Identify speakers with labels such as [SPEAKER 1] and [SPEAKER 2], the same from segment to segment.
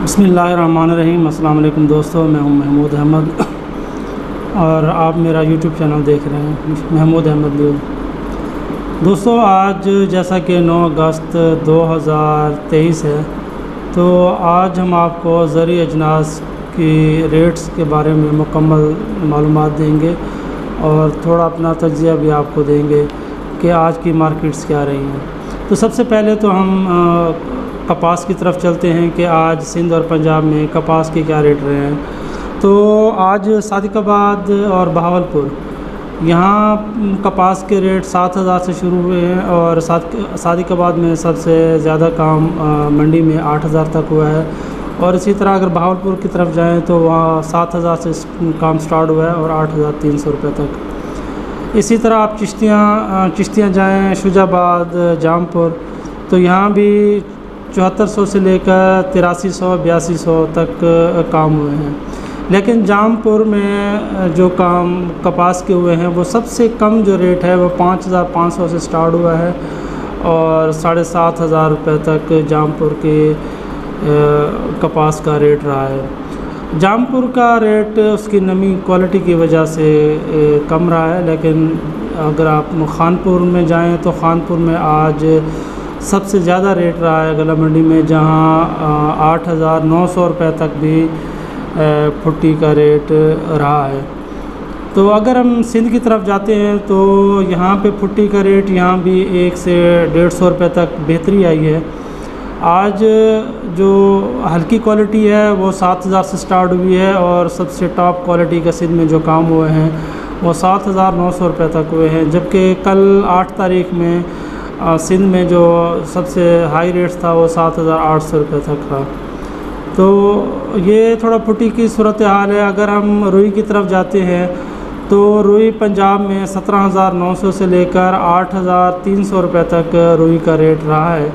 [SPEAKER 1] बिस्मिल्लाहिर्रहमानिर्रहीम। अस्सलाम वालेकुम दोस्तों, मैं हूं महमूद अहमद और आप मेरा यूट्यूब चैनल देख रहे हैं महमूद अहमद न्यूज़। दोस्तों, आज जैसा कि 9 अगस्त 2023 है, तो आज हम आपको ज़रूरी अजनास की रेट्स के बारे में मुकम्मल मालूमात देंगे और थोड़ा अपना तज्ज़िया भी आपको देंगे कि आज की मार्केट्स क्या रही हैं। तो सबसे पहले तो हम कपास की तरफ चलते हैं कि आज सिंध और पंजाब में कपास के क्या रेट रहे हैं। तो आज सादिकाबाद और बहावलपुर यहाँ कपास के रेट 7,000 से शुरू हुए हैं और सादिकाबाद में सबसे ज़्यादा काम मंडी में 8,000 तक हुआ है। और इसी तरह अगर बहावलपुर की तरफ जाएं तो वहाँ 7,000 से काम स्टार्ट हुआ है और 8,300 रुपये तक। इसी तरह आप चिश्तियाँ जाएँ शुजाबाद जामपुर, तो यहाँ भी 7400 से लेकर 8300 8200 तक काम हुए हैं। लेकिन जामपुर में जो काम कपास के हुए हैं वो सबसे कम जो रेट है वो 5,500 से स्टार्ट हुआ है और 7,500 रुपये तक जामपुर के कपास का रेट रहा है। जामपुर का रेट उसकी नमी क्वालिटी की वजह से कम रहा है। लेकिन अगर आप खानपुर में जाएं तो खानपुर में आज सबसे ज़्यादा रेट रहा है गला मंडी में, जहां 8,900 रुपये तक भी फुट्टी का रेट रहा है। तो अगर हम सिंध की तरफ जाते हैं तो यहाँ पे फुट्टी का रेट यहाँ भी 1 से 150 रुपये तक बेहतरी आई है। आज जो हल्की क्वालिटी है वो 7,000 से स्टार्ट हुई है और सबसे टॉप क्वालिटी का सिंध में जो काम हुए हैं वो 7,900 रुपये तक हुए हैं। जबकि कल 8 तारीख में सिंध में जो सबसे हाई रेट्स था वो 7,800 रुपये तक था। तो ये थोड़ा फुट्टी की सूरत हाल है। अगर हम रुई की तरफ जाते हैं तो रुई पंजाब में 17,900 से लेकर 8,300 रुपये तक रुई का रेट रहा है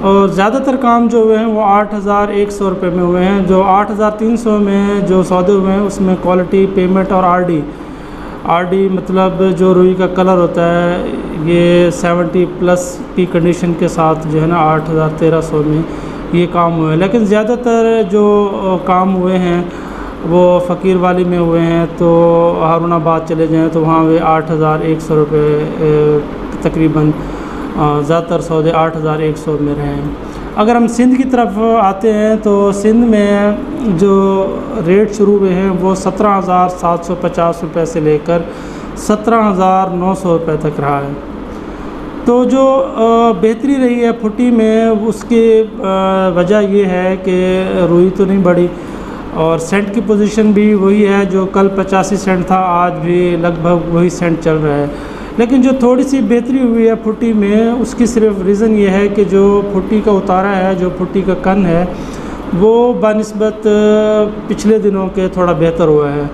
[SPEAKER 1] और ज़्यादातर काम जो हुए हैं वो 8,100 रुपये में हुए हैं। जो 8,300 में जो सौदे हुए हैं उसमें क्वालिटी पेमेंट और आरडी मतलब जो रुई का कलर होता है ये 70+ की कंडीशन के साथ जो है ना 8,1300 में ये काम हुए हैं। लेकिन ज़्यादातर जो काम हुए हैं वो फ़कीर वाली में हुए हैं। तो हारूनाबाद चले जाएं तो वहाँ वे 8,100 रुपये तकरीबन ज़्यादातर सौदे 8,100 में रहे हैं। अगर हम सिंध की तरफ आते हैं तो सिंध में जो रेट शुरू हुए हैं वो 17,750 रुपये से लेकर 17,900 रुपये तक रहा है। तो जो बेहतरी रही है फुट्टी में उसकी वजह ये है कि रुई तो नहीं बढ़ी और सेंट की पोजीशन भी वही है। जो कल 85 सेंट था आज भी लगभग वही सेंट चल रहा है। लेकिन जो थोड़ी सी बेहतरी हुई है फुट्टी में उसकी सिर्फ रीज़न ये है कि जो फुट्टी का उतारा है, जो फुट्टी का कन है वो बनिस्बत पिछले दिनों के थोड़ा बेहतर हुआ है।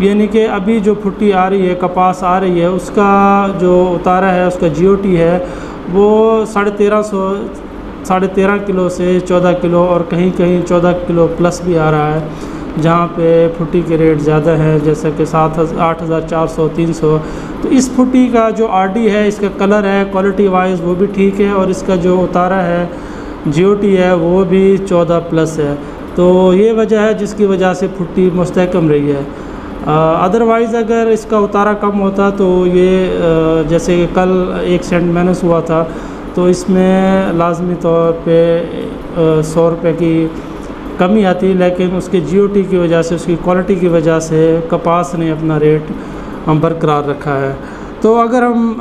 [SPEAKER 1] यानी कि अभी जो फुट्टी आ रही है, कपास आ रही है, उसका जो उतारा है, उसका GOT है वो 13.5 किलो से 14 किलो और कहीं कहीं 14 किलो प्लस भी आ रहा है, जहाँ पे फुट्टी के रेट ज़्यादा है जैसे कि 8,400 300। तो इस फुट्टी का जो RD है, इसका कलर है क्वालिटी वाइज वो भी ठीक है और इसका जो उतारा है GOT है वो भी 14+ है। तो ये वजह है जिसकी वजह से फुट्टी मुस्तहकम रही है। अदरवाइज़ अगर इसका उतारा कम होता तो ये जैसे कि कल 1 सेंट माइनस हुआ था तो इसमें लाजमी तौर पे 100 रुपये की कमी आती, लेकिन उसके GOT की वजह से, उसकी क्वालिटी की वजह से कपास ने अपना रेट बरकरार रखा है। तो अगर हम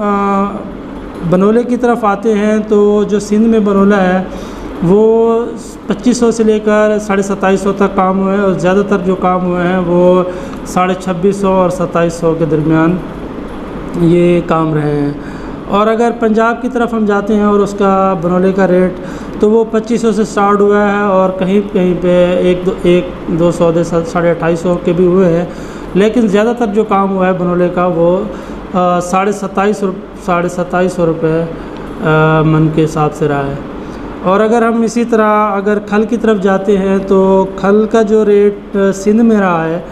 [SPEAKER 1] बनोले की तरफ आते हैं तो जो सिंध में बनोला है वो 2500 से लेकर 2750 तक काम हुए हैं और ज़्यादातर जो काम हुए हैं वो 2650 और 2700 के दरमियान ये काम रहे हैं। और अगर पंजाब की तरफ हम जाते हैं और उसका बनोले का रेट तो वो 2500 से स्टार्ट हुआ है और कहीं कहीं पे एक दो सौदे 250 के भी हुए हैं। लेकिन ज़्यादातर जो काम हुआ है बनोले का वो 2750 रुपये मन के हिसाब से रहा है। और अगर हम इसी तरह अगर खल की तरफ जाते हैं तो खल का जो रेट सिंध में रहा है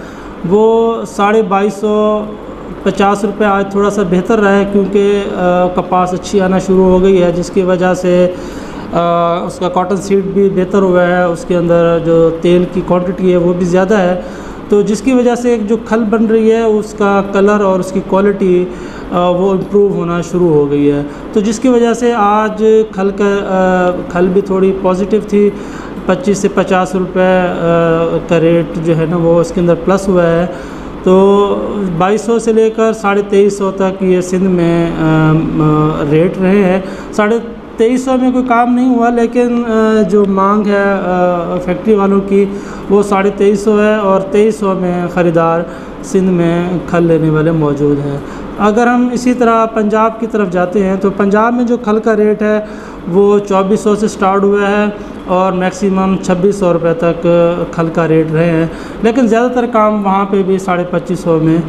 [SPEAKER 1] वो 2250 रुपये आज थोड़ा सा बेहतर रहा है क्योंकि कपास अच्छी आना शुरू हो गई है, जिसकी वजह से उसका कॉटन सीड भी बेहतर हुआ है, उसके अंदर जो तेल की क्वांटिटी है वो भी ज़्यादा है, तो जिसकी वजह से जो खल बन रही है उसका कलर और उसकी क्वालिटी वो इम्प्रूव होना शुरू हो गई है। तो जिसकी वजह से आज खल भी थोड़ी पॉजिटिव थी, 25 से 50 रुपये का रेट जो है ना वो इसके अंदर प्लस हुआ है। तो 2200 से लेकर 2350 तक ये सिंध में रेट रहे हैं। 2350 में कोई काम नहीं हुआ, लेकिन जो मांग है फैक्ट्री वालों की वो 2350 है और 2300 में ख़रीदार सिंध में खल लेने वाले मौजूद हैं। अगर हम इसी तरह पंजाब की तरफ जाते हैं तो पंजाब में जो खल का रेट है वो 2400 से स्टार्ट हुआ है और मैक्सिमम 2600 रुपये तक खल का रेट रहे हैं, लेकिन ज़्यादातर काम वहाँ पे भी 2550 में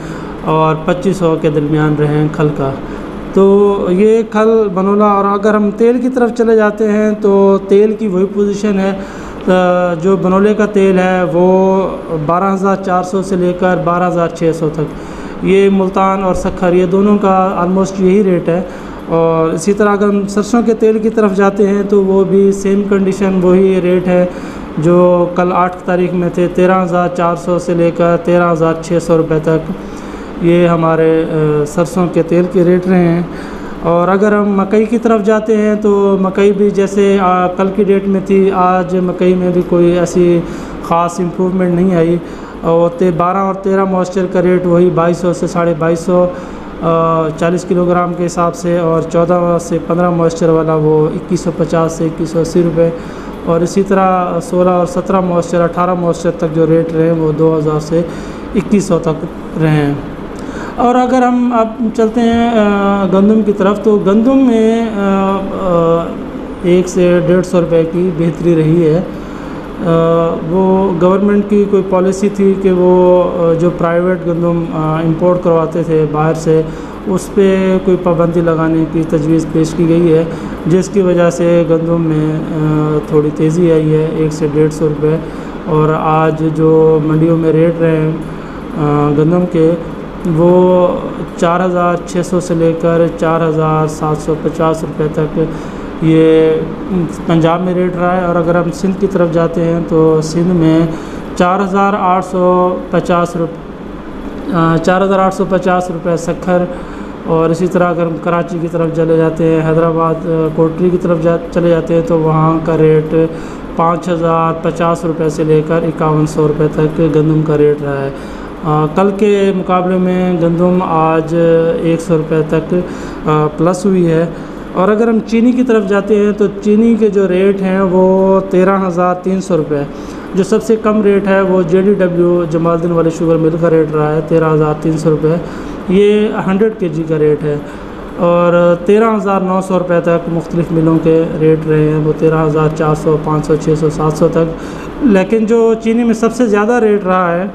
[SPEAKER 1] और 2500 के दरमियान रहे हैं खल का। तो ये खल बनोला। और अगर हम तेल की तरफ चले जाते हैं तो तेल की वही पोजीशन है, जो बनोले का तेल है वो 12400 से लेकर 12600 तक, ये मुल्तान और सखर ये दोनों का आलमोस्ट यही रेट है। और इसी तरह अगर हम सरसों के तेल की तरफ जाते हैं तो वो भी सेम कंडीशन वही रेट है जो कल 8 तारीख में थे, 13400 से लेकर 13600 रुपये तक ये हमारे सरसों के तेल के रेट रहे हैं। और अगर हम मकई की तरफ जाते हैं तो मकई भी जैसे कल की डेट में थी, आज मकई में भी कोई ऐसी ख़ास इम्प्रूवमेंट नहीं आई और 12 और 13 मॉइस्चर का रेट वही 2200 से 2250 40 किलोग्राम के हिसाब से, और 14 से 15 मॉइस्चर वाला वो 2150 से 2180 रुपये, और इसी तरह 16 और 17 मॉइस्चर 18 मॉइस्चर तक जो रेट रहे वो 2000 से 2100 तक रहे हैं। और अगर हम अब चलते हैं गंदम की तरफ, तो गंदम में 1 से 150 रुपये की बेहतरी रही है। वो गवर्नमेंट की कोई पॉलिसी थी कि वो जो प्राइवेट गंदम इंपोर्ट करवाते थे बाहर से, उस पर कोई पाबंदी लगाने की तजवीज़ पेश की गई है, जिसकी वजह से गंदम में थोड़ी तेज़ी आई है 1 से 150 रुपये। और आज जो मंडियों में रेट रहे हैं गंदम के वो 4600 से लेकर 4750 रुपये तक ये पंजाब में रेट रहा है। और अगर हम सिंध की तरफ जाते हैं तो सिंध में 4850 रुपये सखर। और इसी तरह अगर हम कराची की तरफ चले जाते हैं, हैदराबाद कोटरी की तरफ चले जाते हैं तो वहाँ का रेट 5050 रुपये से लेकर 5100 रुपये तक गंदम का रेट रहा है। कल के मुकाबले में गंदम आज 100 रुपये तक प्लस हुई है। और अगर हम चीनी की तरफ जाते हैं तो चीनी के जो रेट हैं वो 13300 रुपये, जो सबसे कम रेट है वो JDW जमालुद्दीन वाली शुगर मिल का रेट रहा है 13300 रुपये, ये 100 kg का रेट है। और 13900 रुपये तक मुख्तलिफ मिलों के रेट रहे हैं, वो 13400, 500, 600, 700 तक। लेकिन जो चीनी में सबसे ज़्यादा रेट रहा है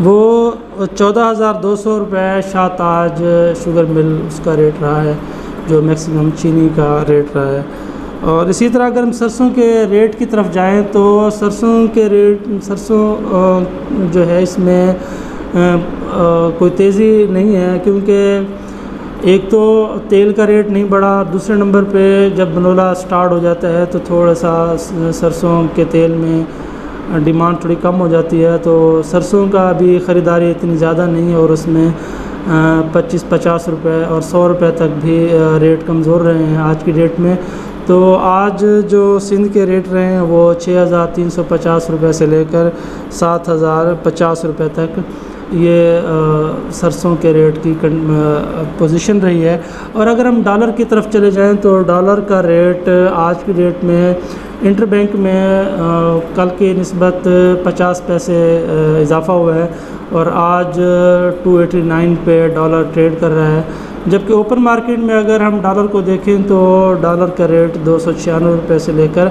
[SPEAKER 1] वो 14200 रुपये शाहताज शुगर मिल उसका रेट रहा है, जो मैक्सिमम चीनी का रेट रहा है। और इसी तरह अगर हम सरसों के रेट की तरफ जाएं तो सरसों जो है इसमें कोई तेज़ी नहीं है, क्योंकि एक तो तेल का रेट नहीं बढ़ा, दूसरे नंबर पे जब बनोला स्टार्ट हो जाता है तो थोड़ा सा सरसों के तेल में डिमांड थोड़ी कम हो जाती है, तो सरसों का भी ख़रीदारी इतनी ज़्यादा नहीं है और उसमें 25-50 रुपये और 100 रुपये तक भी रेट कमज़ोर रहे हैं आज की डेट में। तो आज जो सिंध के रेट रहे हैं वो 6350 रुपये से लेकर 7050 रुपये तक ये सरसों के रेट की पोजीशन रही है। और अगर हम डॉलर की तरफ चले जाएं तो डॉलर का रेट आज की डेट में इंटरबैंक में कल की निस्बत 50 पैसे इजाफ़ा हुआ है और आज 289 पे डॉलर ट्रेड कर रहा है। जबकि ओपन मार्केट में अगर हम डॉलर को देखें तो डॉलर का रेट 296 रुपये से लेकर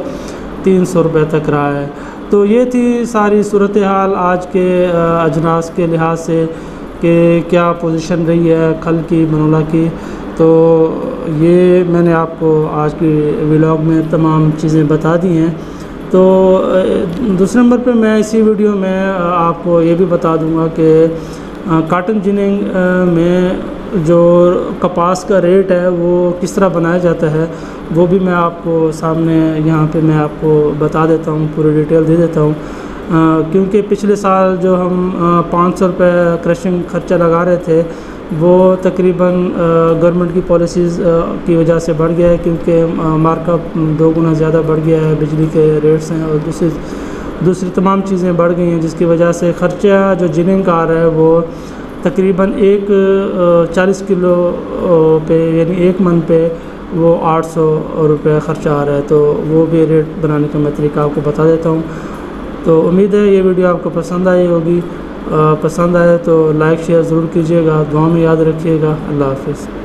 [SPEAKER 1] 300 रुपये तक रहा है। तो ये थी सारी सूरत हाल आज के अजनास के लिहाज से कि क्या पोजीशन रही है खल की, बनोला की। तो ये मैंने आपको आज की व्लॉग में तमाम चीज़ें बता दी हैं। तो दूसरे नंबर पे मैं इसी वीडियो में आपको ये भी बता दूंगा कि कॉटन जिनिंग में जो कपास का रेट है वो किस तरह बनाया जाता है वो भी मैं आपको सामने यहाँ पे मैं आपको बता देता हूँ, पूरी डिटेल दे देता हूँ। क्योंकि पिछले साल जो हम 500 रुपये क्रशिंग खर्चा लगा रहे थे वो तकरीबन गवर्नमेंट की पॉलिसीज़ की वजह से बढ़ गया है, क्योंकि मार्कअप 2 गुना ज़्यादा बढ़ गया है, बिजली के रेट्स हैं और दूसरी तमाम चीज़ें बढ़ गई हैं, जिसकी वजह से ख़र्चा जो जिनिंग का आ रहा है वो तकरीबन 40 किलो पे यानी 1 मन पे वो 800 रुपये ख़र्चा आ रहा है। तो वो भी रेट बनाने का मैं तरीका आपको बता देता हूँ। तो उम्मीद है ये वीडियो आपको पसंद आई होगी। पसंद आए तो लाइक शेयर ज़रूर कीजिएगा, दुआ में याद रखिएगा। अल्लाह हाफ़िज़।